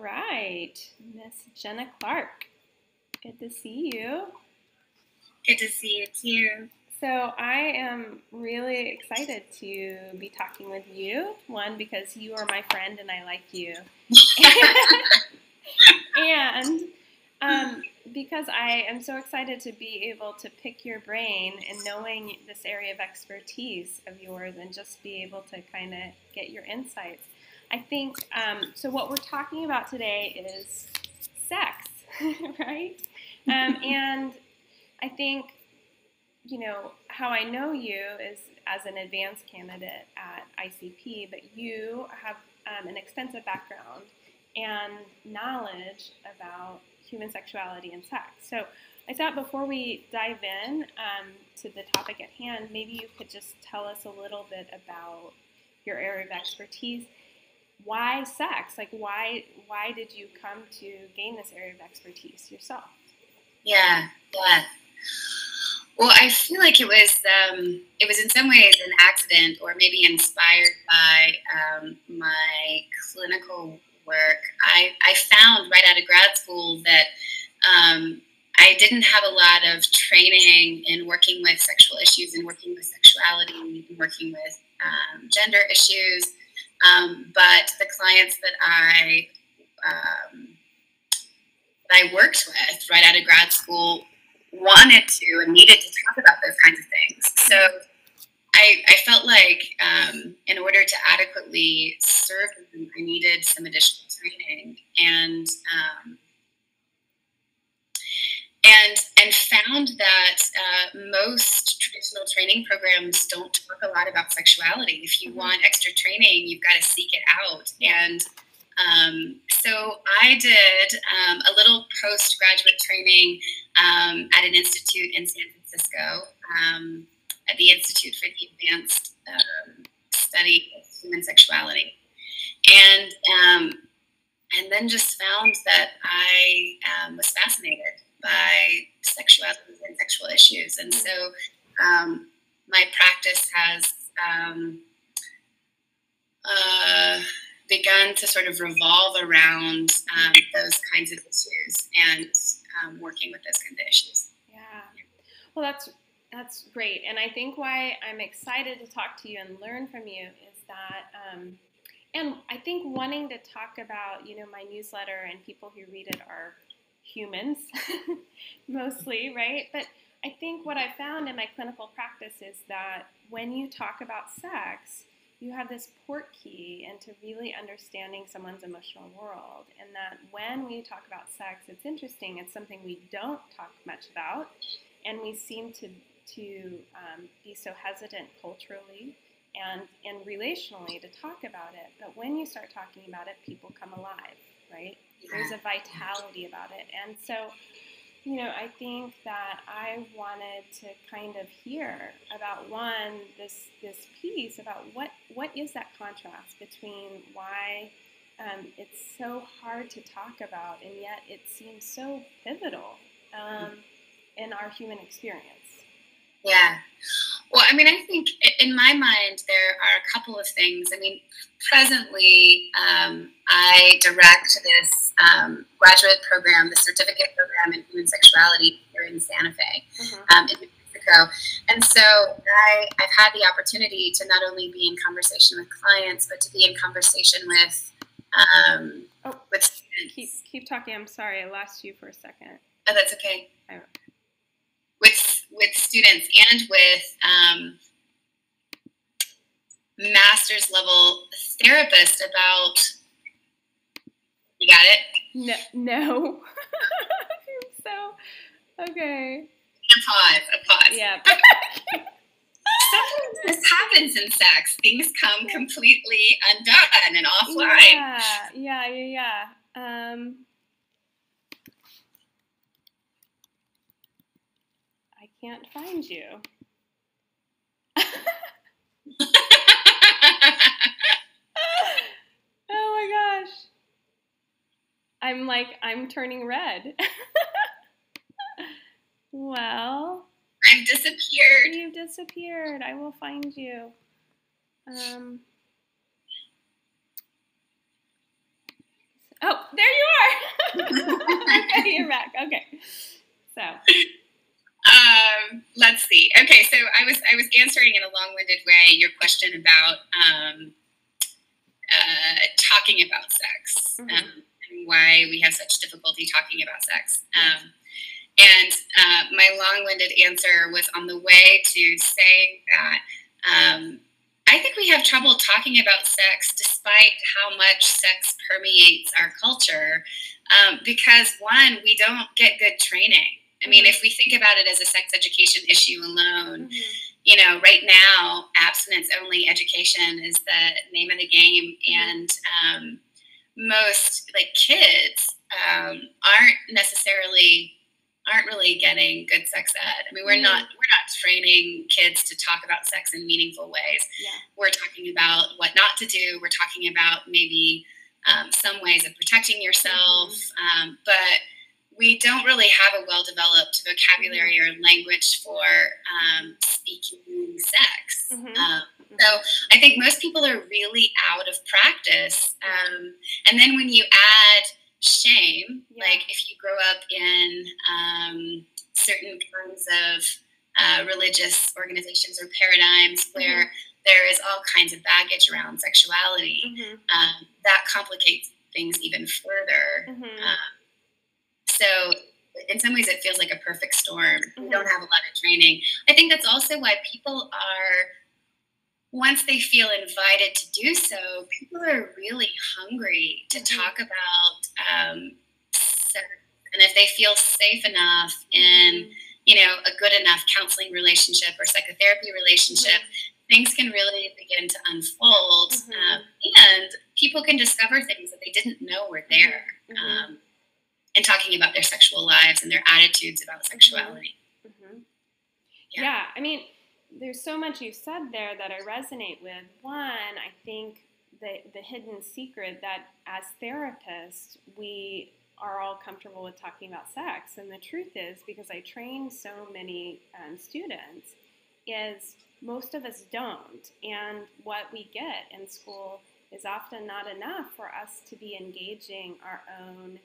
right, Miss Ginna Clark. Good to see you. Good to see you too. So I am really excited to be talking with you. One, because you are my friend and I like you. And because I am so excited to be able to pick your brain and knowing this area of expertise of yours and just be able to kind of get your insights. I think, so what we're talking about today is sex, right? And I think, you know, how I know you is as an advanced candidate at ICP, but you have an extensive background and knowledge about human sexuality and sex. So I thought before we dive in to the topic at hand, maybe you could just tell us a little bit about your area of expertise. Why sex? Like, why did you come to gain this area of expertise yourself? Yeah. Well, I feel like it was in some ways an accident, or maybe inspired by my clinical work. I found right out of grad school that I didn't have a lot of training in working with sexual issues and working with sexuality and working with gender issues. But the clients that I worked with right out of grad school wanted to and needed to talk about those kinds of things. So I felt like in order to adequately serve them, I needed some additional training, and found that most traditional training programs don't talk a lot about sexuality. If you want extra training, you've got to seek it out. And so I did a little postgraduate training at an institute in San Francisco, at the Institute for the Advanced Study of Human Sexuality, and then just found that I was fascinated by sexuality and sexual issues, and so my practice has begun to sort of revolve around those kinds of issues and working with those kinds of issues. Yeah. Well, that's great. And I think why I'm excited to talk to you and learn from you is that, and I think wanting to talk about, you know, my newsletter and people who read it are humans mostly, right? But I think what I found in my clinical practice is that when you talk about sex, you have this port key into really understanding someone's emotional world. And that when we talk about sex, it's interesting. It's something we don't talk much about. And we seem to be so hesitant culturally and relationally to talk about it. But when you start talking about it, people come alive, right? There's a vitality about it. And so, you know, I think that I wanted to kind of hear about this piece about what is that contrast between why it's so hard to talk about and yet it seems so pivotal in our human experience. Yeah. Well, I mean, I think in my mind, there are a couple of things. I mean, presently, I direct this graduate program, the certificate program in human sexuality here in Santa Fe, in New Mexico. And so I've had the opportunity to not only be in conversation with clients, but to be in conversation with students. Keep talking. I'm sorry, I lost you for a second. Oh, that's okay. With students and with master's level therapists about. You got it? No. So okay. A pause. Yeah. Sometimes this happens in sex. Things come completely undone and offline. Yeah. I can't find you. Oh my gosh. I'm turning red. Well, I've disappeared. You've disappeared. I will find you. Oh, there you are. Okay, you're back. Okay. So. Let's see. Okay, so I was answering in a long-winded way your question about talking about sex, and why we have such difficulty talking about sex. And my long-winded answer was on the way to saying that I think we have trouble talking about sex despite how much sex permeates our culture, because, one, we don't get good training. I mean, if we think about it as a sex education issue alone, you know, right now, abstinence-only education is the name of the game, and most kids aren't really getting good sex ed. I mean, we're not training kids to talk about sex in meaningful ways. Yeah. We're talking about what not to do. We're talking about maybe some ways of protecting yourself, but we don't really have a well-developed vocabulary or language for speaking sex. So I think most people are really out of practice. And then when you add shame, like if you grow up in certain kinds of religious organizations or paradigms where there is all kinds of baggage around sexuality, that complicates things even further. So in some ways it feels like a perfect storm. We don't have a lot of training. I think that's also why people are, once they feel invited to do so, people are really hungry to talk about sex. And if they feel safe enough in, you know, a good enough counseling relationship or psychotherapy relationship, things can really begin to unfold. And people can discover things that they didn't know were there. And talking about their sexual lives and their attitudes about sexuality. Yeah, I mean, there's so much you said there that I resonate with. One, I think the hidden secret that as therapists, we are all comfortable with talking about sex. And the truth is, because I train so many students, is most of us don't. And what we get in school is often not enough for us to be engaging our own.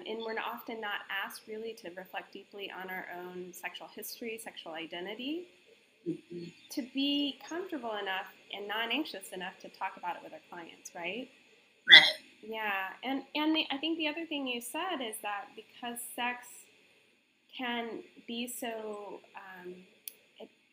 And we're often not asked really to reflect deeply on our own sexual history, sexual identity, to be comfortable enough and not anxious enough to talk about it with our clients, right? Right. Yeah, and I think the other thing you said is that because sex can be so,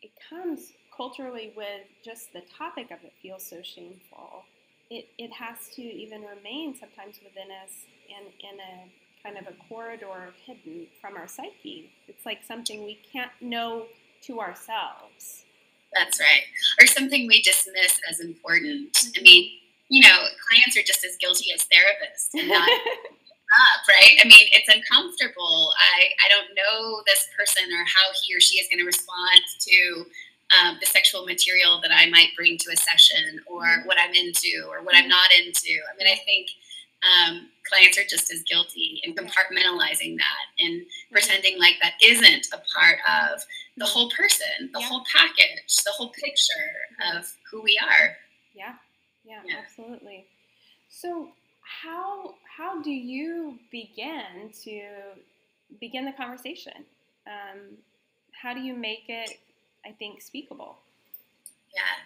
it comes culturally with just the topic of it feels so shameful. It has to even remain sometimes within us in a kind of a corridor hidden from our psyche. It's like something we can't know to ourselves. That's right. Or something we dismiss as important. I mean, you know, clients are just as guilty as therapists and not up, right? I mean, it's uncomfortable. I don't know this person or how he or she is going to respond to the sexual material that I might bring to a session, or what I'm into or what I'm not into. I mean, I think clients are just as guilty in compartmentalizing that and pretending like that isn't a part of the whole person, the whole package, the whole picture of who we are. Yeah, absolutely. So how do you begin the conversation? How do you make it, I think, speakable? Yeah.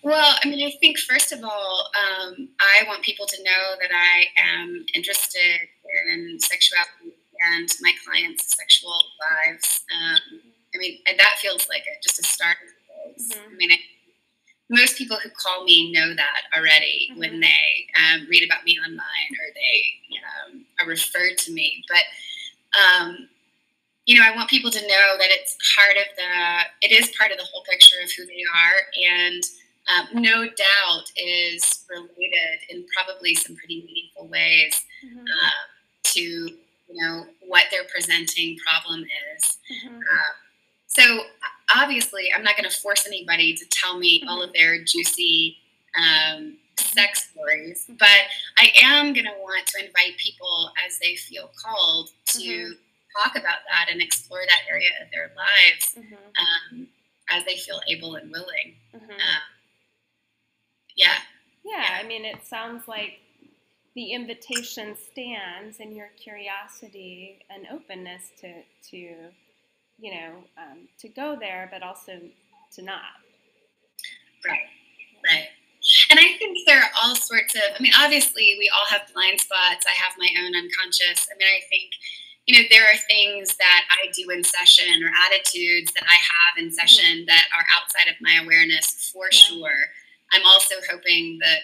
Well, I mean, I think first of all, I want people to know that I am interested in sexuality and my clients' sexual lives. I mean, and that feels like just a start. I mean, most people who call me know that already when they read about me online or they are referred to me. But you know, I want people to know that it is part of the whole picture of who they are, and no doubt is related in probably some pretty meaningful ways to, you know, what their presenting problem is. So obviously, I'm not going to force anybody to tell me all of their juicy sex stories, but I am going to want to invite people as they feel called to talk about that and explore that area of their lives as they feel able and willing. Yeah, I mean, it sounds like the invitation stands in your curiosity and openness to you know, to go there, but also to not. Right, right. And I think there are all sorts of, I mean, obviously we all have blind spots. I have my own unconscious. I mean, I think, there are things that I do in session or attitudes that I have in session that are outside of my awareness for sure. I'm also hoping that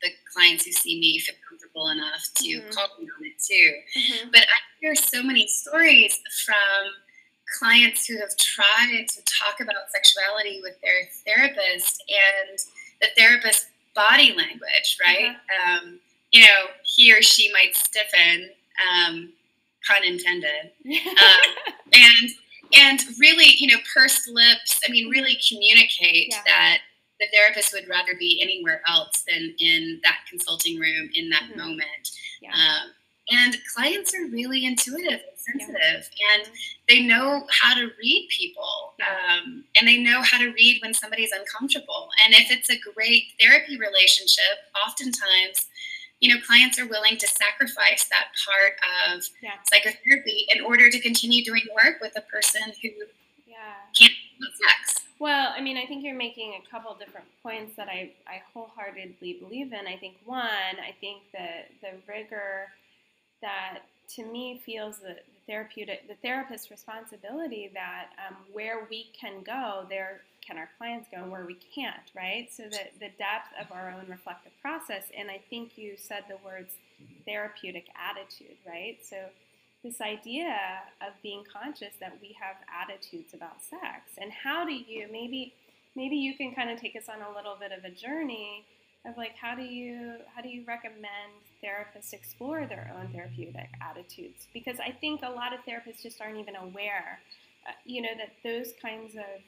the clients who see me feel comfortable enough to call me on it too. But I hear so many stories from clients who have tried to talk about sexuality with their therapist, and the therapist's body language, right? He or she might stiffen, pun intended, and really, pursed lips. I mean, really communicate that the therapist would rather be anywhere else than in that consulting room in that moment. And clients are really intuitive and sensitive, and they know how to read people, and they know how to read when somebody's uncomfortable. And if it's a great therapy relationship, oftentimes, clients are willing to sacrifice that part of psychotherapy in order to continue doing work with a person who can't have sex. Well, I mean, I think you're making a couple different points that I wholeheartedly believe in. I think I think the rigor that to me feels the therapist's responsibility that where we can go, there can our clients go, and where we can't, right? So that the depth of our own reflective process, and I think you said the words therapeutic attitude, right? So this idea of being conscious that we have attitudes about sex, and how do you, maybe you can kind of take us on a little bit of a journey of like, how do you recommend therapists explore their own therapeutic attitudes? Because I think a lot of therapists just aren't even aware, that those kinds of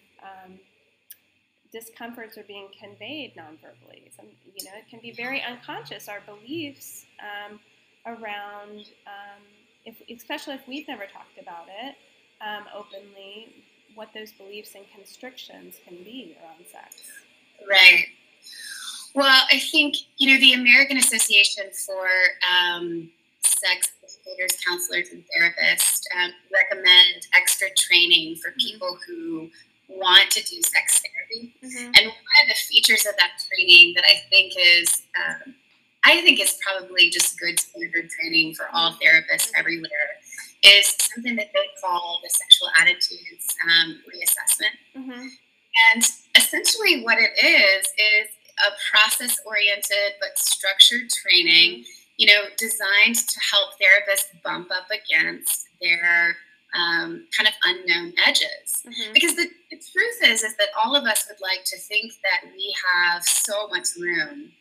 discomforts are being conveyed nonverbally. It can be very unconscious, our beliefs around, especially if we've never talked about it openly, what those beliefs and constrictions can be around sex. Right. Well, I think, the American Association for Sex Educators, Counselors, and Therapists recommend extra training for people who want to do sex therapy. And one of the features of that training that I think is probably just good standard training for all therapists everywhere is something that they call the sexual attitudes reassessment. And essentially what it is a process-oriented but structured training, designed to help therapists bump up against their kind of unknown edges. Because the truth is that all of us would like to think that we have so much room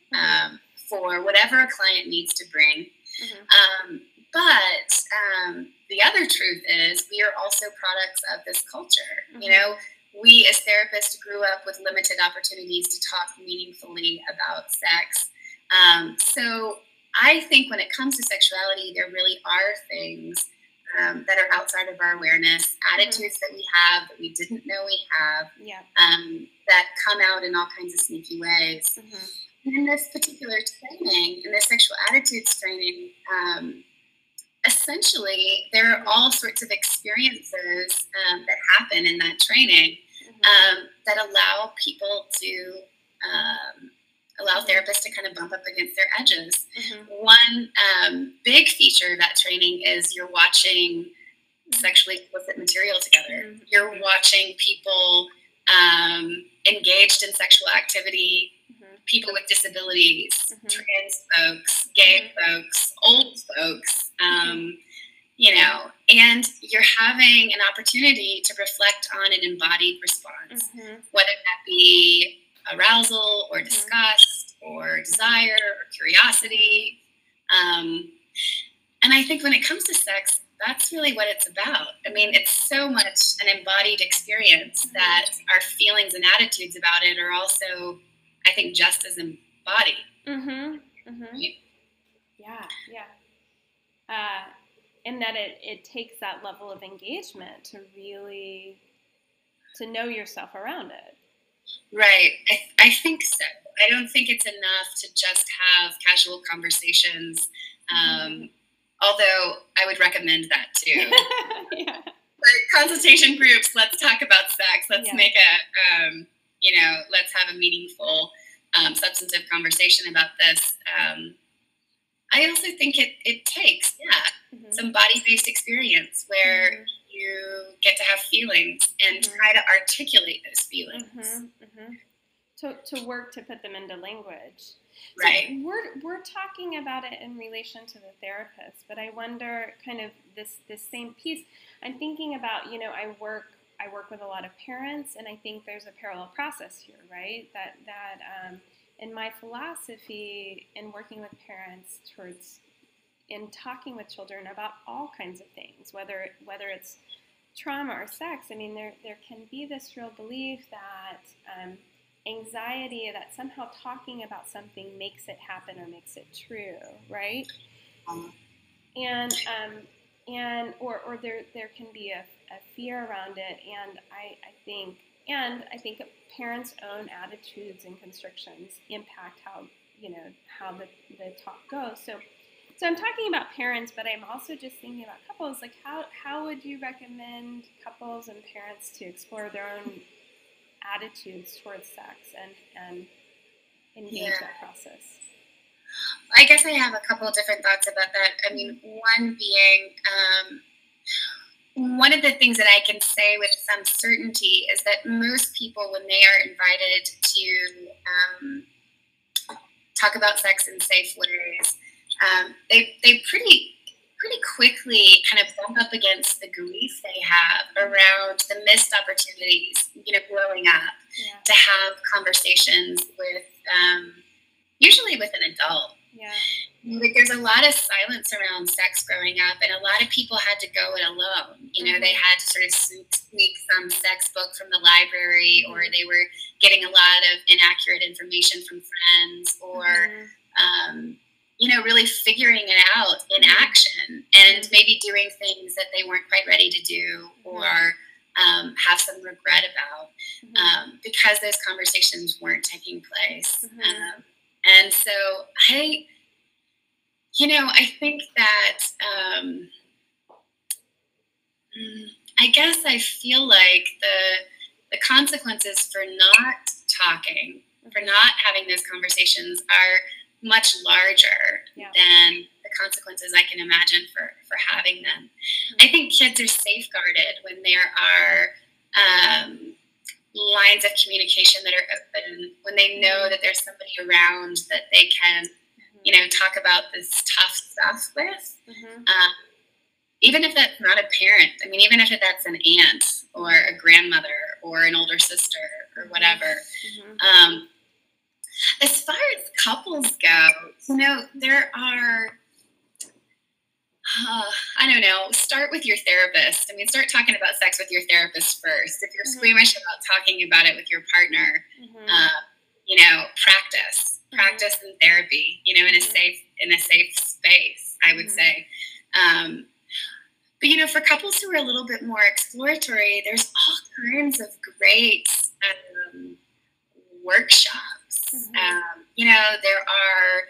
for whatever a client needs to bring. But the other truth is we are also products of this culture. We as therapists grew up with limited opportunities to talk meaningfully about sex. So I think when it comes to sexuality, there really are things that are outside of our awareness, attitudes that we have that we didn't know we have, that come out in all kinds of sneaky ways. And in this particular training, in the sexual attitudes training, essentially, there are all sorts of experiences that happen in that training that allow people to allow therapists to kind of bump up against their edges. One big feature of that training is you're watching sexually explicit material together. You're watching people engaged in sexual activity, people with disabilities, trans folks, gay folks, old folks, and you're having an opportunity to reflect on an embodied response, whether that be arousal or disgust or desire or curiosity. And I think when it comes to sex, that's really what it's about. I mean, it's so much an embodied experience that our feelings and attitudes about it are also, I think, just as embodied. And that it takes that level of engagement to really to know yourself around it. Right. I think so. I don't think it's enough to just have casual conversations. Although I would recommend that too. Yeah. But consultation groups, let's talk about sex. Let's make let's have a meaningful, substantive conversation about this. I also think it takes, some body-based experience where you get to have feelings and try to articulate those feelings. To work to put them into language. Right. So we're talking about it in relation to the therapist, but I wonder kind of this same piece. I'm thinking about, I work with a lot of parents, and I think there's a parallel process here, right? That in my philosophy in working with parents in talking with children about all kinds of things, whether it's trauma or sex. I mean, there can be this real belief that anxiety, that somehow talking about something makes it happen or makes it true, right? And there can be a fear around it, and I think parents' own attitudes and constrictions impact how the talk goes. So I'm talking about parents, but I'm also just thinking about couples. Like, how would you recommend couples and parents to explore their own attitudes towards sex and engage that process? I guess I have a couple of different thoughts about that. I mean, one being, one of the things that I can say with some certainty is that most people, when they are invited to talk about sex in safe ways, they pretty quickly kind of bump up against the grief they have around the missed opportunities, growing up, to have conversations with, usually with an adult. Yeah. Like, there's a lot of silence around sex growing up, and a lot of people had to go it alone. They had to sort of sneak some sex book from the library, or they were getting a lot of inaccurate information from friends, or really figuring it out in action, and maybe doing things that they weren't quite ready to do, or have some regret about, because those conversations weren't taking place. And so I think that I guess I feel like the consequences for not talking, for not having those conversations, are much larger than the consequences I can imagine for having them. I think kids are safeguarded when there are lines of communication that are open, when they know that there's somebody around that they can, talk about this tough stuff with. Even if that's not a parent, I mean, even if that's an aunt or a grandmother or an older sister or whatever. As far as couples go, there are, I don't know, start with your therapist. I mean, start talking about sex with your therapist first. If you're squeamish about talking about it with your partner, practice in therapy, in a safe space, I would say. But, for couples who are a little bit more exploratory, there's all kinds of great workshops. There are,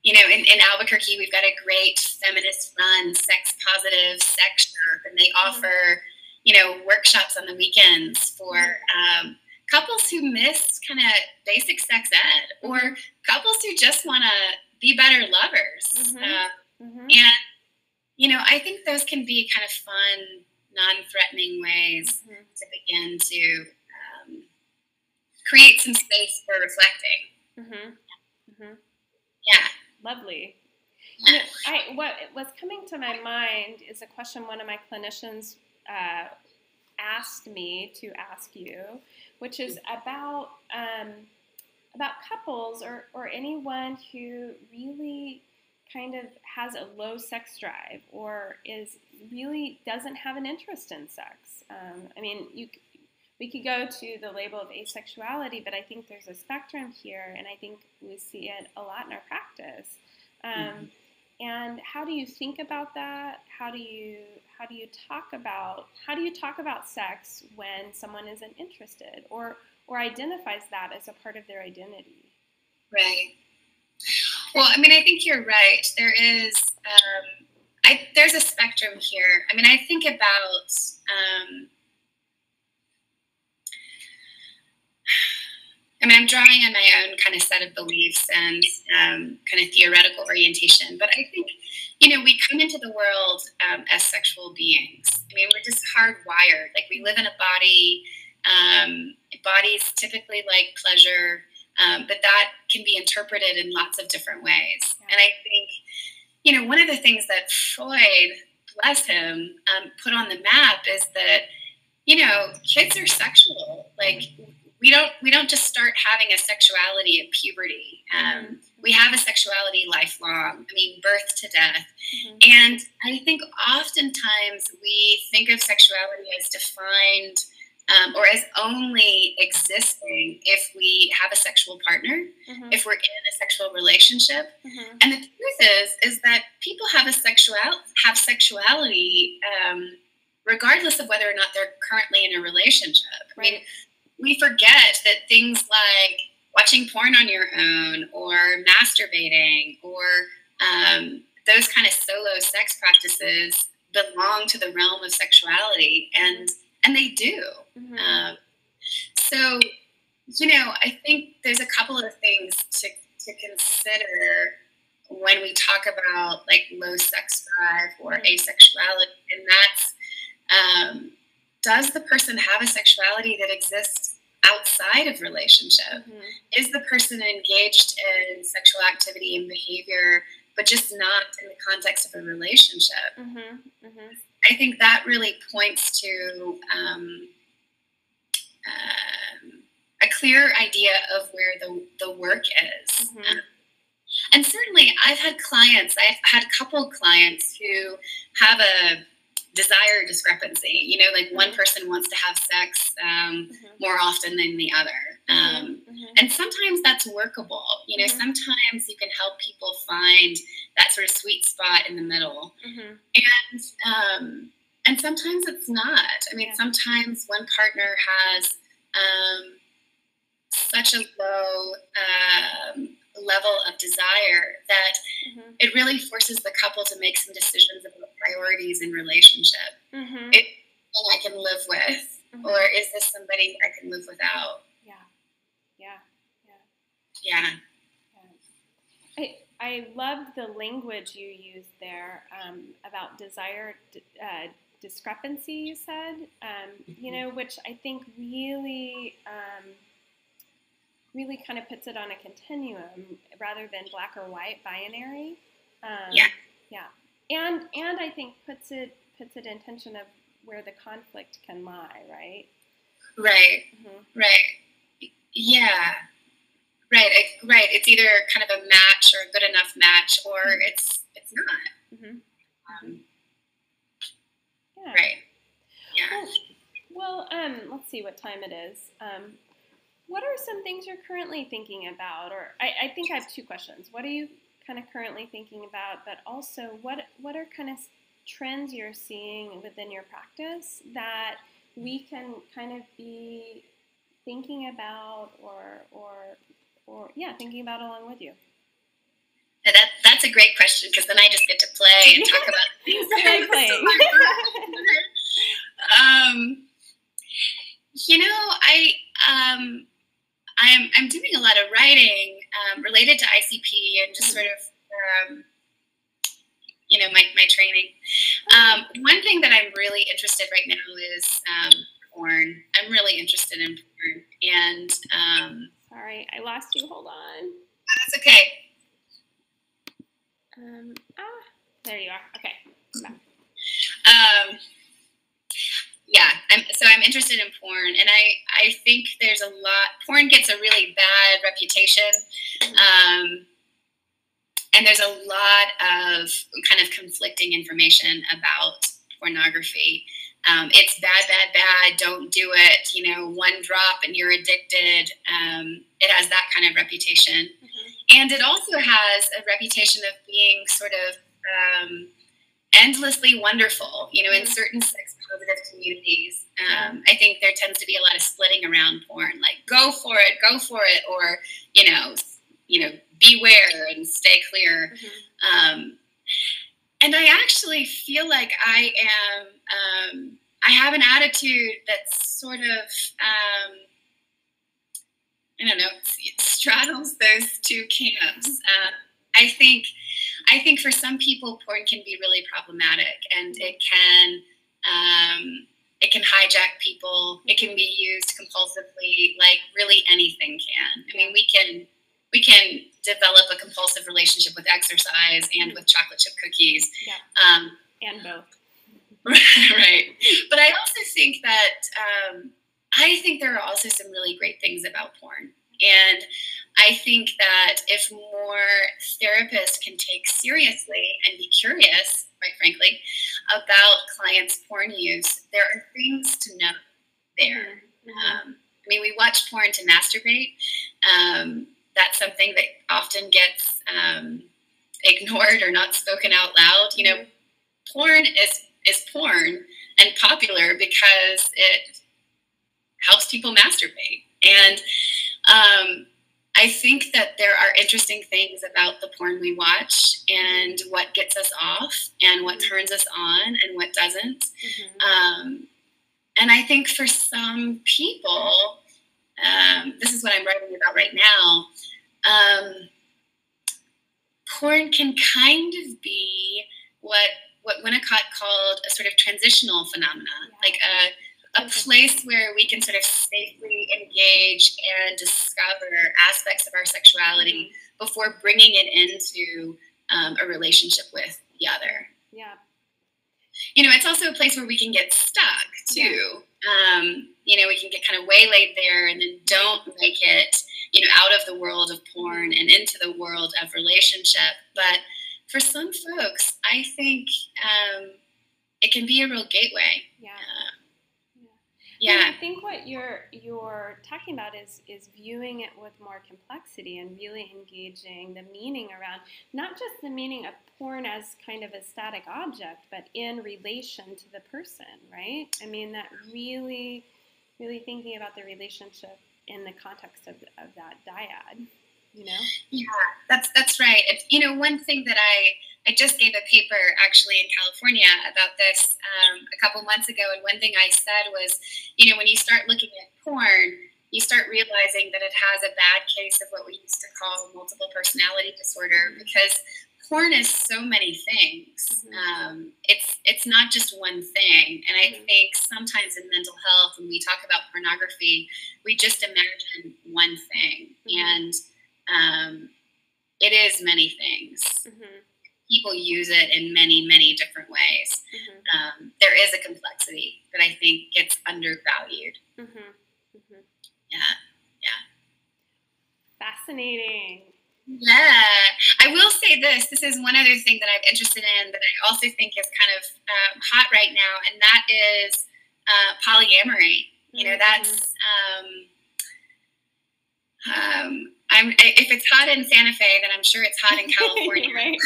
in Albuquerque, we've got a great feminist-run sex-positive sex shop, and they offer, workshops on the weekends for couples who miss kind of basic sex ed, or couples who just want to be better lovers. And, I think those can be kind of fun, non-threatening ways to begin to create some space for reflecting. Yeah. Lovely. What's coming to my mind is a question one of my clinicians asked me to ask you, which is about couples or anyone who really kind of has a low sex drive, or really doesn't have an interest in sex. I mean, we could go to the label of asexuality, but I think there's a spectrum here, and I think we see it a lot in our practice. And how do you think about that? How do you do you talk about sex when someone isn't interested or identifies that as a part of their identity? Right. Well, I mean, I think you're right. There is, there's a spectrum here. I mean, I think about, I'm drawing on my own kind of set of beliefs and kind of theoretical orientation. But I think, we come into the world as sexual beings. I mean, we're just hardwired. Like, we live in a body. Bodies typically like pleasure, but that can be interpreted in lots of different ways. And I think, one of the things that Freud, bless him, put on the map is that, kids are sexual. Like, we don't just start having a sexuality at puberty. We have a sexuality lifelong. I mean, birth to death. And I think oftentimes we think of sexuality as defined or as only existing if we have a sexual partner, if we're in a sexual relationship. And the truth is that people have sexuality regardless of whether or not they're currently in a relationship. I mean, we forget that things like watching porn on your own or masturbating or those kind of solo sex practices belong to the realm of sexuality, and they do. So, I think there's a couple of things to consider when we talk about like low sex drive or asexuality, and that's does the person have a sexuality that exists outside of relationship? Is the person engaged in sexual activity and behavior, but just not in the context of a relationship? I think that really points to a clear idea of where the work is. And certainly I've had a couple clients who have a desire discrepancy. Like one person wants to have sex more often than the other. And sometimes that's workable. Sometimes you can help people find that sort of sweet spot in the middle. And sometimes it's not. I mean, sometimes one partner has such a low level of desire that it really forces the couple to make some decisions about priorities in relationship. Is I can live with, or is this somebody I can live without? I loved the language you used there about desire discrepancy, you said, which I think really kind of puts it on a continuum rather than black or white binary. And I think puts it in tension of where the conflict can lie, right? Right. Yeah. Right. It's either kind of a match or a good enough match, or it's not. Right. Yeah. Well, let's see what time it is. What are some things you're currently thinking about? Or I think I have two questions. What are you kind of currently thinking about? But also, what are kind of trends you're seeing within your practice that we can kind of be thinking about or thinking about along with you? That's a great question, because then I just get to play and talk about things that I'm playing. I'm doing a lot of writing related to ICP and just sort of my training. One thing that I'm really interested right now is porn. I'm really interested in porn, and sorry, I lost you. Hold on. That's okay. There you are. Okay. I'm interested in porn, and I think there's a lot. Porn gets a really bad reputation, and there's a lot of kind of conflicting information about pornography. It's bad, don't do it, one drop and you're addicted. It has that kind of reputation. And it also has a reputation of being sort of endlessly wonderful, in certain sex positive communities. I think there tends to be a lot of splitting around porn, like go for it, or, beware and stay clear. And I actually feel like I have an attitude that's sort of, I don't know, it straddles those two camps. I think for some people, porn can be really problematic, and it can hijack people. It can be used compulsively, like really anything can. I mean, we can develop a compulsive relationship with exercise and with chocolate chip cookies. Yeah. And both. Right. But I also think that there are also some really great things about porn. And I think that if more therapists can take seriously and be curious, quite frankly, about clients' porn use, there are things to know there. I mean, we watch porn to masturbate. That's something that often gets ignored or not spoken out loud. Porn is porn and popular because it helps people masturbate. And I think that there are interesting things about the porn we watch and what gets us off and what turns us on and what doesn't. And I think for some people, this is what I'm writing about right now, porn can kind of be what Winnicott called a sort of transitional phenomenon, like a place where we can sort of safely engage and discover aspects of our sexuality before bringing it into a relationship with the other. Yeah. It's also a place where we can get stuck too. We can get kind of waylaid there and then don't make it, out of the world of porn and into the world of relationship. But for some folks, I think it can be a real gateway. Yeah. I think what you're talking about is viewing it with more complexity and really engaging the meaning around, not just the meaning of porn as kind of a static object, but in relation to the person, right? I mean, that really, really thinking about the relationship in the context of that dyad, Yeah, that's right. One thing that I just gave a paper actually in California about this a couple months ago, and one thing I said was, when you start looking at porn, you start realizing that it has a bad case of what we used to call multiple personality disorder, because porn is so many things. It's not just one thing. And I think sometimes in mental health, when we talk about pornography, we just imagine one thing. And it is many things. People use it in many, many different ways. There is a complexity that I think gets undervalued. Yeah. Fascinating. Yeah. I will say this. This is one other thing that I'm interested in that I also think is kind of hot right now, and that is polyamory. That's... if it's hot in Santa Fe, then I'm sure it's hot in California. Right.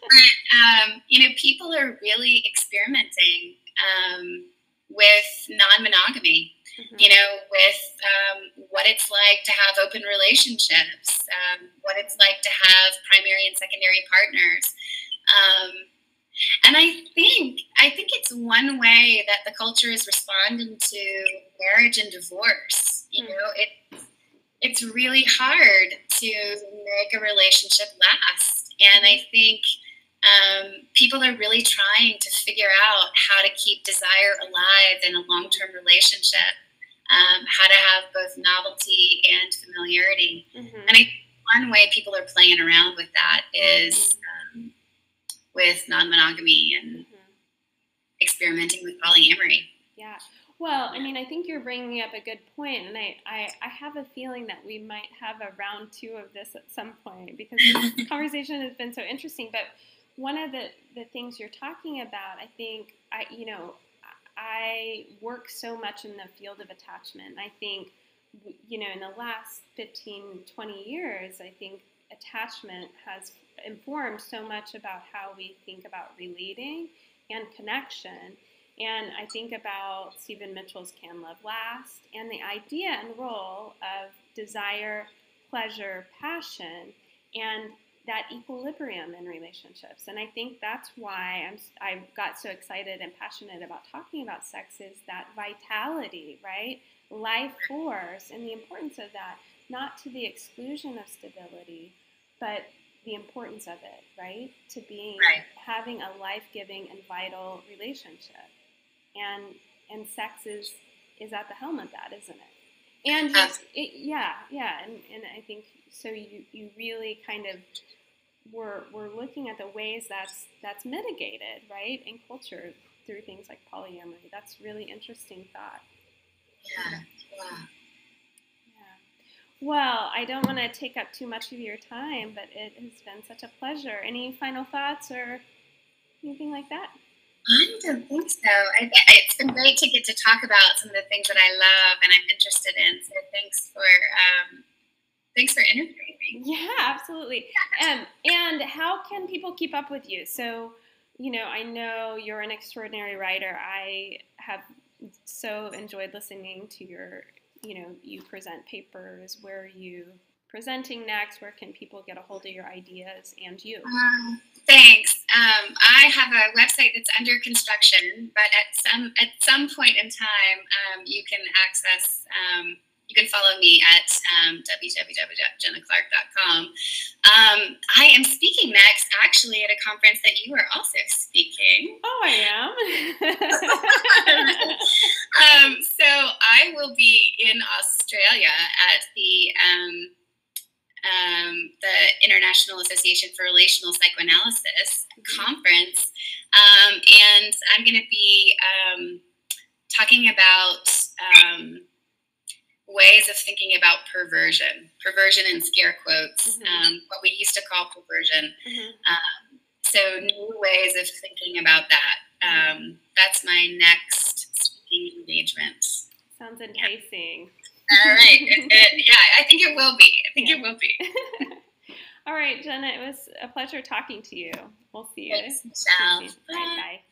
But, people are really experimenting with non-monogamy, with what it's like to have open relationships, what it's like to have primary and secondary partners. And I think it's one way that the culture is responding to marriage and divorce. It's really hard to make a relationship last. And I think people are really trying to figure out how to keep desire alive in a long-term relationship, how to have both novelty and familiarity. And I think one way people are playing around with that is with non-monogamy and experimenting with polyamory. Yeah. Well, I mean, I think you're bringing up a good point, and I have a feeling that we might have a round 2 of this at some point, because this conversation has been so interesting. But one of the things you're talking about, I think, I work so much in the field of attachment. I think, in the last 15, 20 years, I think attachment has informed so much about how we think about relating and connection. And I think about Stephen Mitchell's Can Love Last and the idea and role of desire, pleasure, passion, and that equilibrium in relationships. And I think that's why I got so excited and passionate about talking about sex, is that vitality, right? Life force, and the importance of that, not to the exclusion of stability, but the importance of it, right? To being, having a life-giving and vital relationship. And sex is at the helm of that, isn't it? And just, and I think so. You really kind of we're looking at the ways that's mitigated, right, in culture through things like polyamory. That's really interesting thought. Yeah. Well, I don't want to take up too much of your time, but it has been such a pleasure. Any final thoughts or anything like that? I don't think so. It's been great to get to talk about some of the things that I love and I'm interested in. So thanks for interviewing me. Yeah, absolutely. And how can people keep up with you? So, I know you're an extraordinary writer. I have so enjoyed listening to your, you present papers. Where are you presenting next? Where can people get a hold of your ideas and you? Thanks. I have a website that's under construction, but at some point in time, you can access. You can follow me at www.ginnaclark.com. I am speaking next, actually, at a conference that you are also speaking. Oh, I am. So I will be in Australia at the International Association for Relational Psychoanalysis conference, and I'm going to be talking about ways of thinking about perversion in scare quotes, what we used to call perversion. So new ways of thinking about that. That's my next speaking engagement. Sounds enticing. All right. I think it will be. It will be. All right, Ginna, it was a pleasure talking to you. We'll see you. Thanks, Michelle. Bye.